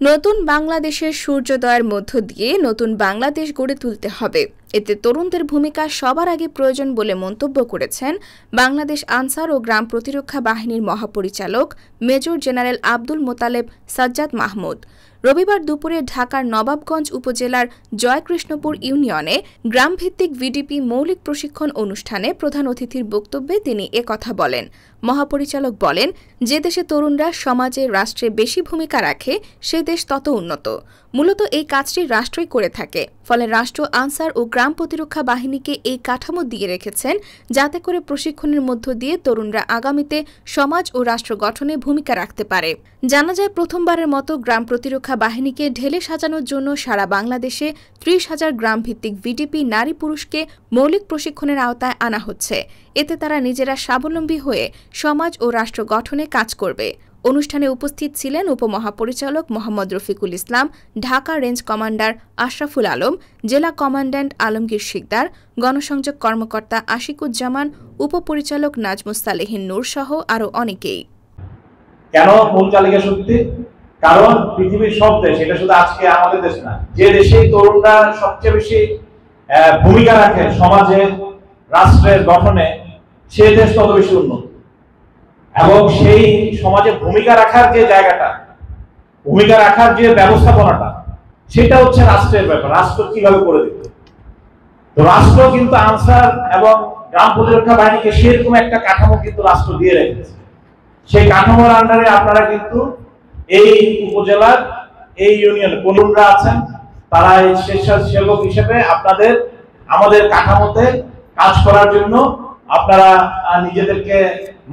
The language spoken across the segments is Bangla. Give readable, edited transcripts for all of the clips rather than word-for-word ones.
নতুন বাংলাদেশের সূর্যোদয়ের মধ্য দিয়ে নতুন বাংলাদেশ গড়ে তুলতে হবে। এতে তরুণদের ভূমিকা সবার আগে প্রয়োজন বলে মন্তব্য করেছেন বাংলাদেশ আনসার ও গ্রাম প্রতিরক্ষা বাহিনীর মহাপরিচালক মেজর জেনারেল আব্দুল মোতালেব সাজ্জাদ মাহমুদ। রবিবার দুপুরে ঢাকার নবাবগঞ্জ উপজেলার জয়কৃষ্ণপুর ইউনিয়নে গ্রামভিত্তিক ভিডিপি মৌলিক প্রশিক্ষণ অনুষ্ঠানে প্রধান অতিথির বক্তব্যে তিনি একথা বলেন। মহাপরিচালক বলেন, যে দেশে তরুণরা সমাজে রাষ্ট্রে বেশি ভূমিকা রাখে সে দেশ তত উন্নত। মূলত এই কাজটি রাষ্ট্রই করে থাকে, ফলে রাষ্ট্র আনসার ও গ্রাম প্রতিরক্ষা বাহিনীকে এই কাঠামো দিয়ে রেখেছেন যাতে করে প্রশিক্ষণের মধ্য দিয়ে তরুণরা আগামীতে সমাজ ও রাষ্ট্র গঠনে ভূমিকা রাখতে পারে। জানা যায়, প্রথমবারের মতো গ্রাম প্রতিরক্ষা বাহিনীকে ঢেলে সাজানোর জন্য সারা বাংলাদেশে ৩০,০০০ গ্রামভিত্তিক ভিডিপি নারী পুরুষকে মৌলিক প্রশিক্ষণের আওতায় আনা হচ্ছে। এতে তারা নিজেরা স্বাবলম্বী হয়ে সমাজ ও রাষ্ট্র গঠনে কাজ করবে। অনুষ্ঠানে উপস্থিত ছিলেন উপমহাপরিচালক মোহাম্মদ রফিকুল ইসলাম, ঢাকা রেঞ্জ কমান্ডার আশরাফুল আলম, জেলা কমান্ড্যান্ট আলমগীর শিকদার, গণসংযোগ কর্মকর্তা আশিকুজ্জামান, উপপরিচালক নাজমুস সালেহিন নূর সহ আরও অনেকেই। কেন মূল চালিকা শক্তি? কারণ পৃথিবীর সব দেশ, এটা শুধু আজকে আমাদের দেশ না, যে দেশে তরুণরা সবচেয়ে বেশি ভূমিকা রাখে সমাজে রাষ্ট্রের গঠনে, সে দেশ তত বেশি উন্নত। এবং সেই সমাজে ভূমিকা রাখার যে জায়গাটা, ভূমিকা রাখার যে ব্যবস্থাপনাটা, সেটা হচ্ছে রাষ্ট্রের ব্যাপার। রাষ্ট্র কিভাবে করে দিতে, তো রাষ্ট্র কিন্তু আনসার এবং গ্রাম প্রতিরক্ষা বাহিনীকে সেরকম একটা কাঠামো কিন্তু রাষ্ট্র দিয়ে রেখেছে। সেই কাঠামোর আন্ডারে আপনারা কিন্তু এই উপজেলার এই ইউনিয়ন তরুণরা আছেন, তারা এই স্বেচ্ছাসেবক হিসেবে আপনাদের আমাদের কাঠামোতে কাজ করার জন্য আপনারা নিজেদেরকে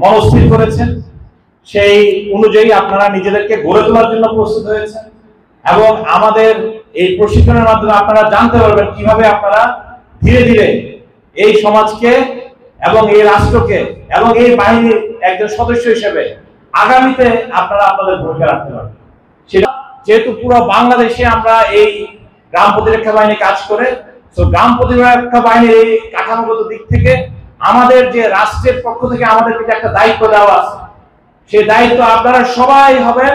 মনস্থির করেছেন। সেই অনুযায়ী আপনারা নিজেদেরকে গড়ে তোলার জন্য প্রস্তুত হয়েছেন এবং আমাদের এই প্রশিক্ষণের মাধ্যমে আপনারা জানতে পারবেন কিভাবে আপনারা ধীরে ধীরে এই সমাজকে এবং এই রাষ্ট্রকে এবং এই বাহিনীর একজন সদস্য হিসেবে আগামীতে আপনারা আপনাদের ভূমিকা রাখতে পারবেন। সেটা যেহেতু পুরো বাংলাদেশে আমরা এই গ্রাম প্রতিরক্ষা বাহিনী কাজ করে, তো গ্রাম প্রতিরক্ষা বাহিনীর এই কাঠামোগত দিক থেকে আমাদের যে রাষ্ট্রের পক্ষ থেকে আমাদেরকে একটা দায়িত্ব দেওয়া আছে, সেই দায়িত্ব আপনারা সবাই হবেন